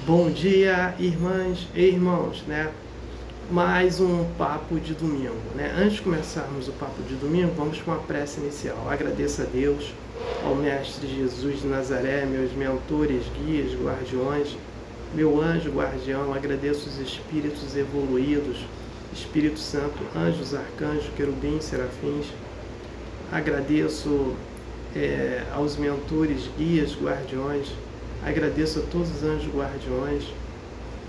Bom dia, irmãs e irmãos, né? Mais um papo de domingo, né? Antes de começarmos o papo de domingo, vamos para uma prece inicial. Agradeço a Deus, ao Mestre Jesus de Nazaré, meus mentores, guias, guardiões, meu anjo guardião. Agradeço os espíritos evoluídos, Espírito Santo, anjos, arcanjos, querubins, serafins. Agradeço aos mentores, guias, guardiões. Agradeço a todos os anjos guardiões,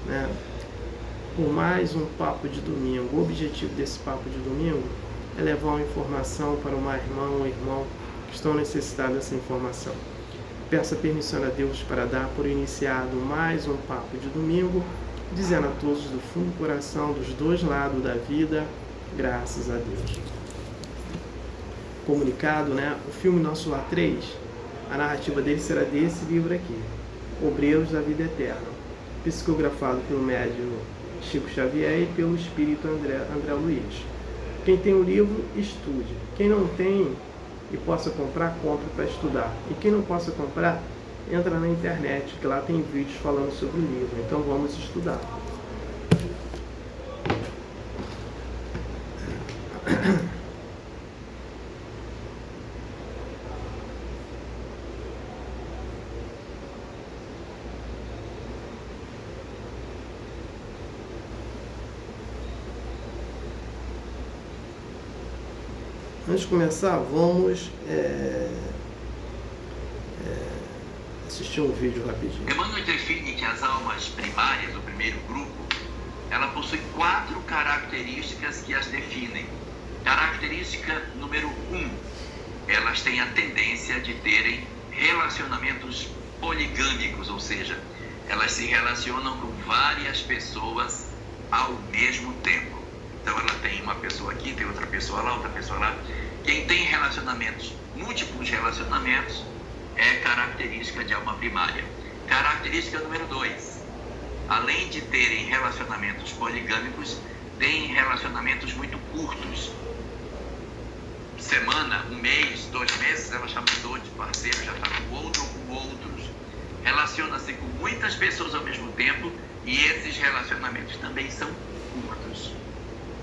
né, por mais um papo de domingo. O objetivo desse papo de domingo é levar uma informação para uma irmã ou irmão que estão necessitados dessa informação. Peço a permissão a Deus para dar por iniciado mais um papo de domingo, dizendo a todos do fundo do coração, dos dois lados da vida, graças a Deus. Comunicado, né? O filme Nosso Lar 3, a narrativa dele será desse livro aqui, Obreiros da Vida Eterna, psicografado pelo médium Chico Xavier e pelo espírito André Luiz. Quem tem o livro, estude. Quem não tem e possa comprar, compre para estudar. E quem não possa comprar, entra na internet, que lá tem vídeos falando sobre o livro. Então vamos estudar. Antes de começar, vamos assistir um vídeo rapidinho. Emmanuel define que as almas primárias, o primeiro grupo, ela possui 4 características que as definem. Característica número 1, elas têm a tendência de terem relacionamentos poligâmicos, ou seja, elas se relacionam com várias pessoas ao mesmo tempo. Então ela tem uma pessoa aqui, tem outra pessoa lá, outra pessoa lá. Quem tem relacionamentos, múltiplos relacionamentos, é característica de alma primária. Característica número 2, além de terem relacionamentos poligâmicos, têm relacionamentos muito curtos. Semana, um mês, 2 meses, ela já mudou de parceiro, já está com outro ou com outros. Relaciona-se com muitas pessoas ao mesmo tempo e esses relacionamentos também são curtos.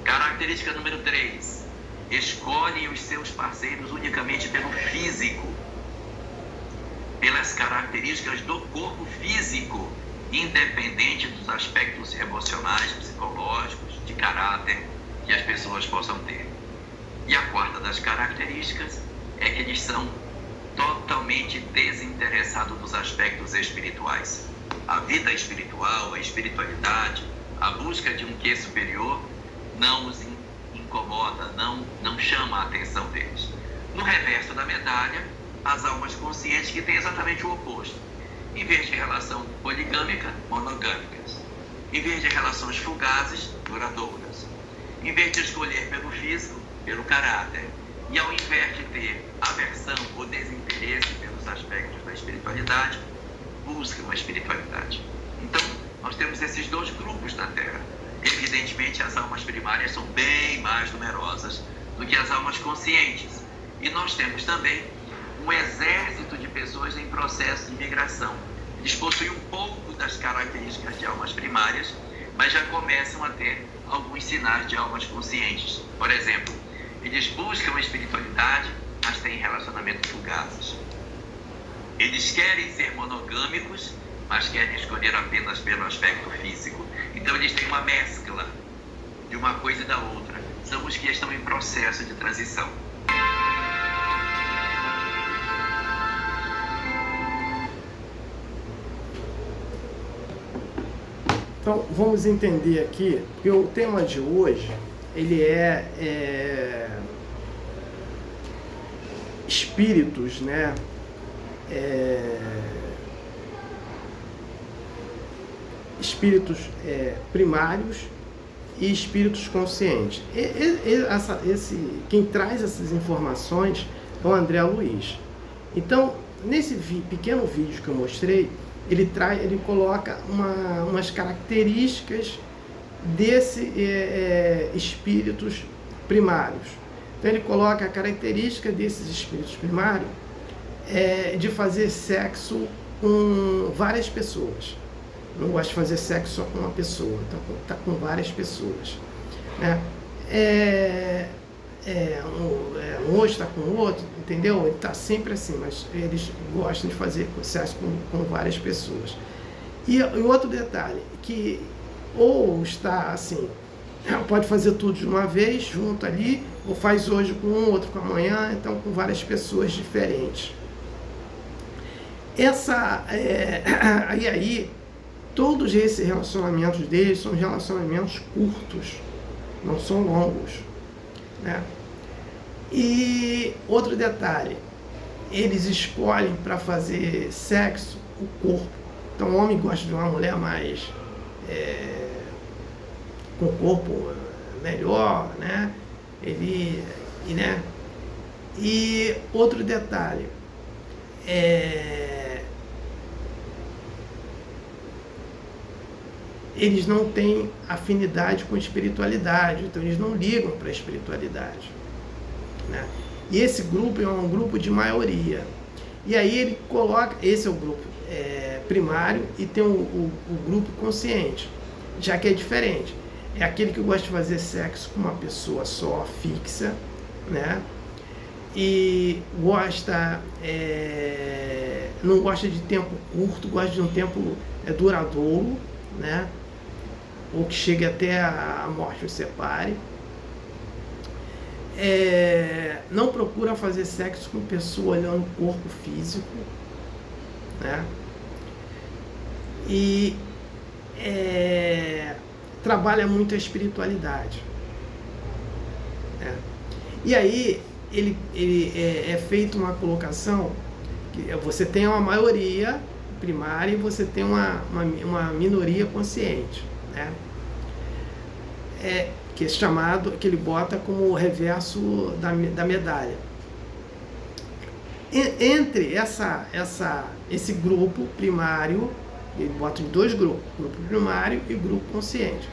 Característica número 3, escolhem os seus parceiros unicamente pelo físico, pelas características do corpo físico, independente dos aspectos emocionais, psicológicos, de caráter que as pessoas possam ter. E a quarta das características é que eles são totalmente desinteressados dos aspectos espirituais. A vida espiritual, a espiritualidade, a busca de um quê superior não os incomoda, não chama a atenção deles. No reverso da medalha, as almas conscientes que têm exatamente o oposto. Em vez de relação poligâmica, monogâmicas. Em vez de relações fugazes, duradouras. Em vez de escolher pelo físico, pelo caráter. E ao invés de ter aversão ou desinteresse pelos aspectos da espiritualidade, buscam a espiritualidade. Então, nós temos esses 2 grupos na Terra. Evidentemente, as almas primárias são bem mais numerosas do que as almas conscientes. E nós temos também um exército de pessoas em processo de migração. Eles possuem um pouco das características de almas primárias, mas já começam a ter alguns sinais de almas conscientes. Por exemplo, eles buscam a espiritualidade, mas têm relacionamentos fugazes. Eles querem ser monogâmicos, mas querem escolher apenas pelo aspecto físico. Então eles têm uma mescla de uma coisa e da outra. São os que estão em processo de transição. Então vamos entender aqui, porque o tema de hoje ele é espíritos, né? Espíritos primários e espíritos conscientes. Quem traz essas informações é o André Luiz. Então, nesse pequeno vídeo que eu mostrei, ele coloca umas características desses espíritos primários. Então, ele coloca a característica desses espíritos primários de fazer sexo com várias pessoas. não gosta de fazer sexo só com uma pessoa, então está com várias pessoas, né? Um hoje está com o outro, entendeu? Ele está sempre assim, mas eles gostam de fazer sexo com várias pessoas. E outro detalhe, que ou está assim, pode fazer tudo de uma vez, junto ali, ou faz hoje com um, outro com amanhã, então com várias pessoas diferentes. E aí, todos esses relacionamentos deles são relacionamentos curtos, não são longos, né? E outro detalhe, eles escolhem para fazer sexo o corpo. Então o homem gosta de uma mulher mais com o corpo melhor, né? E outro detalhe, eles não têm afinidade com espiritualidade, então eles não ligam para a espiritualidade, né? E esse grupo é um grupo de maioria. E aí ele coloca, esse é o grupo primário, e tem o grupo consciente, já que é diferente. É aquele que gosta de fazer sexo com uma pessoa só, fixa, né? E gosta, não gosta de tempo curto, gosta de um tempo duradouro, né? Ou que chegue até a morte os separe. Não procura fazer sexo com pessoa olhando o corpo físico, né? E trabalha muito a espiritualidade, né? E aí ele é feita uma colocação que você tem uma maioria primária e você tem uma minoria consciente, né? Que é chamado, que ele bota como o reverso da medalha. Entre esse grupo primário, ele bota em dois grupos, grupo primário e grupo consciente.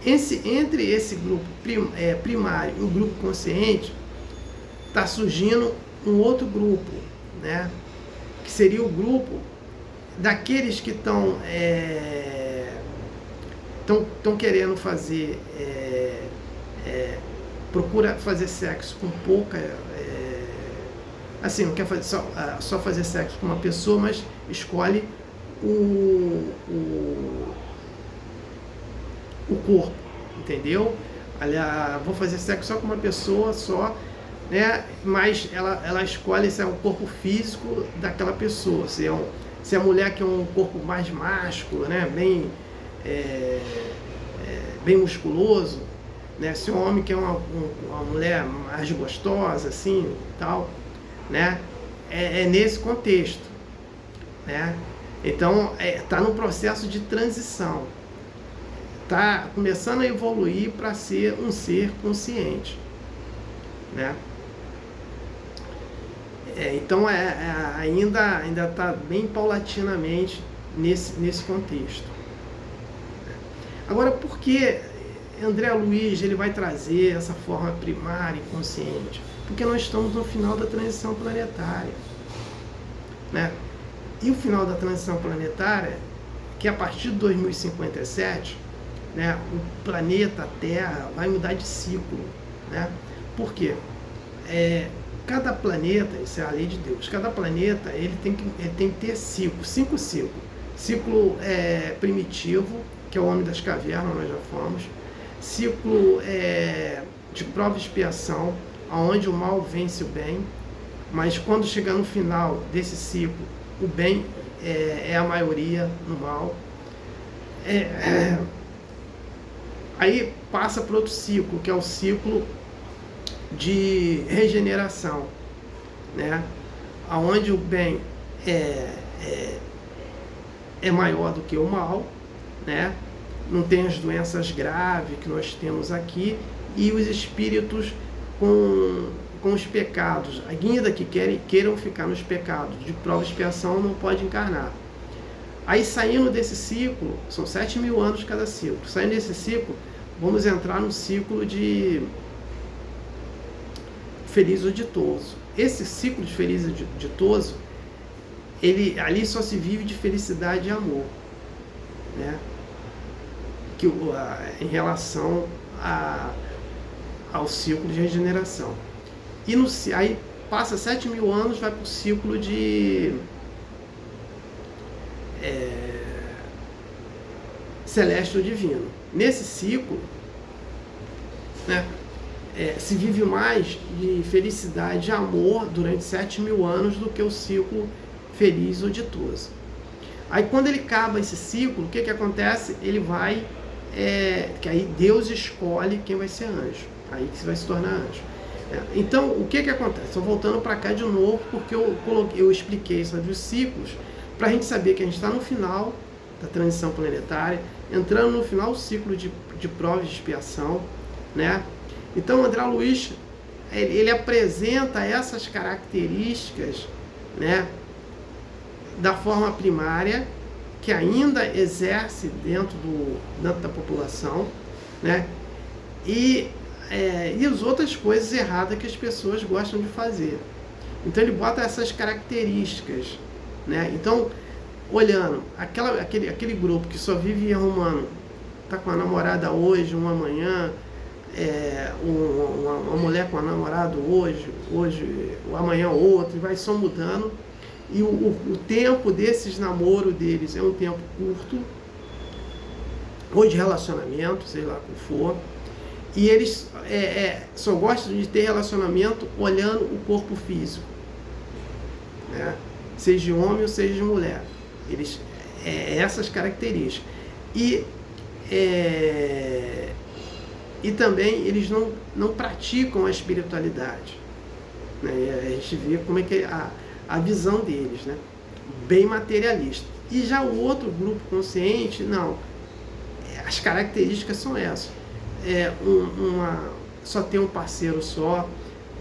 Entre esse grupo primário e o grupo consciente, está surgindo um outro grupo, né? Que seria o grupo daqueles que estão querendo fazer, procura fazer sexo com pouca, assim, não quer fazer só fazer sexo com uma pessoa, mas escolhe o corpo, entendeu? Aliás, vou fazer sexo só com uma pessoa só, né? Mas ela escolhe se é o corpo físico daquela pessoa, se a mulher quer um corpo mais másculo, né? Bem musculoso, né? Se o homem quer uma mulher mais gostosa, assim, tal, né? Nesse contexto, né? Então, está no processo de transição, está começando a evoluir para ser um ser consciente, né? Então, ainda está bem paulatinamente nesse contexto. Agora, por que André Luiz ele vai trazer essa forma primária e consciente? Porque nós estamos no final da transição planetária, né? E o final da transição planetária, que a partir de 2057, né, o planeta Terra vai mudar de ciclo, né? Por quê? Cada planeta, isso é a lei de Deus, cada planeta ele tem que ter cinco ciclos. Ciclo primitivo, que é o homem das cavernas, nós já fomos. Ciclo de prova e expiação, onde o mal vence o bem, mas quando chegar no final desse ciclo, o bem é a maioria no mal. Aí passa para outro ciclo, que é o ciclo de regeneração, né? Onde o bem é maior do que o mal, né? Não tem as doenças graves que nós temos aqui, e os espíritos com os pecados, ainda que queiram ficar nos pecados de prova e expiação, não pode encarnar. Aí, saindo desse ciclo, são 7.000 anos cada ciclo, saindo desse ciclo, vamos entrar no ciclo de feliz ou ditoso. Esse ciclo de feliz e ditoso, ali só se vive de felicidade e amor, né? Em relação ao ciclo de regeneração. E aí passa 7.000 anos, vai para o ciclo de celeste ou divino. Nesse ciclo, né, se vive mais de felicidade e amor durante 7.000 anos do que o ciclo feliz ou ditoso. Aí quando ele acaba esse ciclo, o que acontece? Ele vai, que aí Deus escolhe quem vai ser anjo, aí que vai se tornar anjo. Então, o que acontece? Estou voltando para cá de novo, porque eu expliquei sobre os ciclos, para a gente saber que a gente está no final da transição planetária, entrando no final do ciclo de provas de expiação, né? Então, André Luiz, ele apresenta essas características, né, da forma primária, que ainda exerce dentro da população, né? E as outras coisas erradas que as pessoas gostam de fazer. Então ele bota essas características, né? Então, olhando aquele grupo que só vive arrumando, tá com a namorada hoje, uma amanhã, uma mulher com a namorado hoje, amanhã outro, e vai só mudando. E o tempo desses namoros deles é um tempo curto, ou de relacionamento, sei lá como for. E eles só gostam de ter relacionamento olhando o corpo físico, né? Seja de homem ou seja de mulher. Eles, essas características. E também eles não praticam a espiritualidade, né? A gente vê como é que é a visão deles, né? Bem materialista. E já o outro grupo consciente, não. As características são essas. Só ter um parceiro só,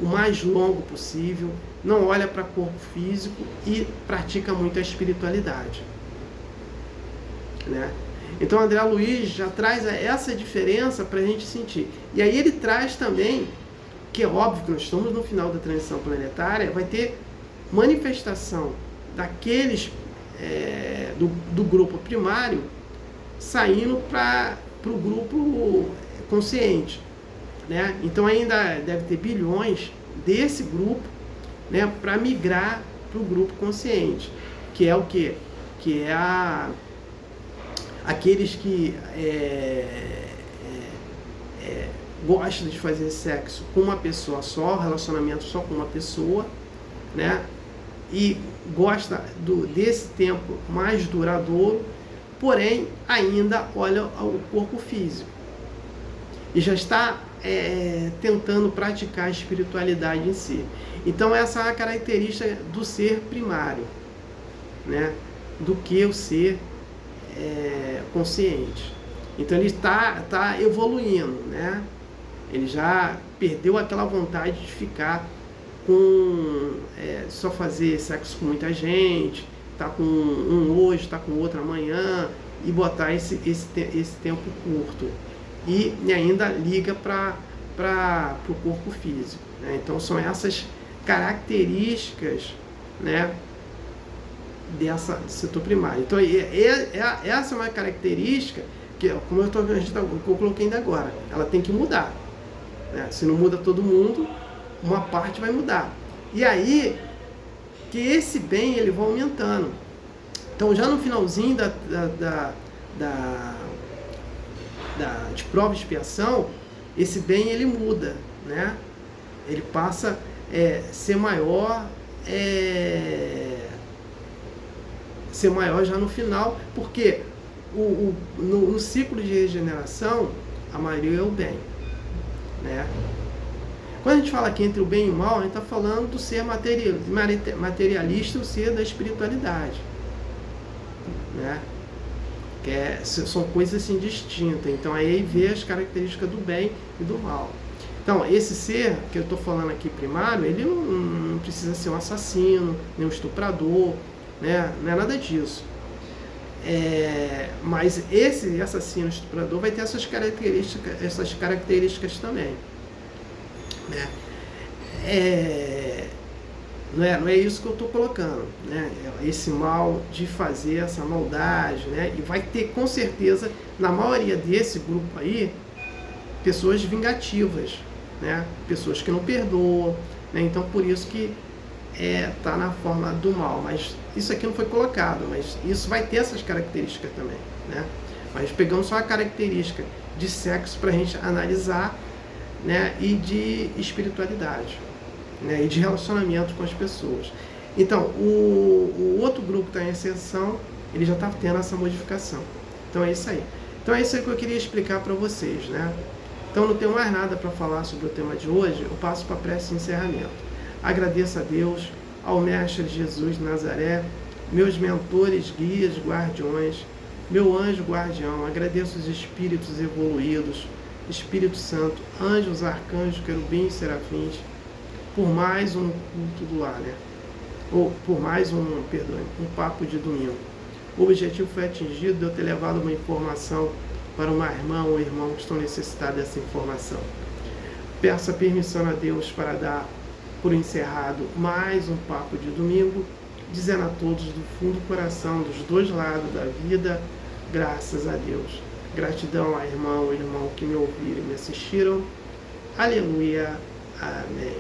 o mais longo possível, não olha para corpo físico e pratica muito a espiritualidade, né? Então André Luiz já traz essa diferença para a gente sentir. E aí ele traz também, que é óbvio que nós estamos no final da transição planetária, vai ter manifestação daqueles do grupo primário saindo para o grupo consciente, né? Então ainda deve ter bilhões desse grupo, né, para migrar para o grupo consciente, que é o quê? Que é aqueles que gostam de fazer sexo com uma pessoa só, relacionamento só com uma pessoa, né? E gosta desse tempo mais duradouro, porém ainda olha o corpo físico e já está tentando praticar a espiritualidade em si. Então essa é a característica do ser primário, né? Do que o ser consciente. Então ele está evoluindo, né? Ele já perdeu aquela vontade de ficar com só fazer sexo com muita gente, tá com um hoje, tá com outro amanhã, e botar esse tempo curto. E ainda liga para o corpo físico, né? Então são essas características, né, desse setor primário. Então essa é uma característica que, como eu coloquei ainda agora, ela tem que mudar, né? Se não muda todo mundo, uma parte vai mudar. E aí que esse bem ele vai aumentando. Então já no finalzinho de prova de expiação, esse bem ele muda, né? Ele passa a ser maior já no final, porque no ciclo de regeneração a maioria é o bem, né? Quando a gente fala aqui entre o bem e o mal, a gente está falando do ser materialista e o ser da espiritualidade, né? São coisas assim distintas. Então aí vê as características do bem e do mal. Então esse ser que eu estou falando aqui primário, ele não precisa ser um assassino, nem um estuprador, né? Não é nada disso. Mas esse assassino estuprador vai ter essas características também, né? Não é isso que eu estou colocando, né? Esse mal de fazer essa maldade, né? E vai ter com certeza, na maioria desse grupo aí, pessoas vingativas, né? Pessoas que não perdoam, né? Então por isso que tá na forma do mal. Mas isso aqui não foi colocado, mas isso vai ter essas características também, né? Mas pegamos só a característica de sexo para a gente analisar, né? E de espiritualidade, né, e de relacionamento com as pessoas. Então, o outro grupo que está em ascensão, ele já está tendo essa modificação. Então é isso aí. Então é isso aí que eu queria explicar para vocês, né? Então não tenho mais nada para falar sobre o tema de hoje, eu passo para a prece de encerramento. Agradeço a Deus, ao Mestre Jesus de Nazaré, meus mentores, guias, guardiões, meu anjo guardião, agradeço os espíritos evoluídos, Espírito Santo, anjos, arcanjos, querubins, serafins, por mais um culto do lar, né? Ou por mais um papo de domingo. O objetivo foi atingido de eu ter levado uma informação para uma irmã ou irmão que estão necessitados dessa informação. Peço a permissão a Deus para dar por encerrado mais um papo de domingo, dizendo a todos do fundo do coração, dos dois lados da vida, graças a Deus. Gratidão à irmã ou irmão que me ouviram e me assistiram. Aleluia. Amém.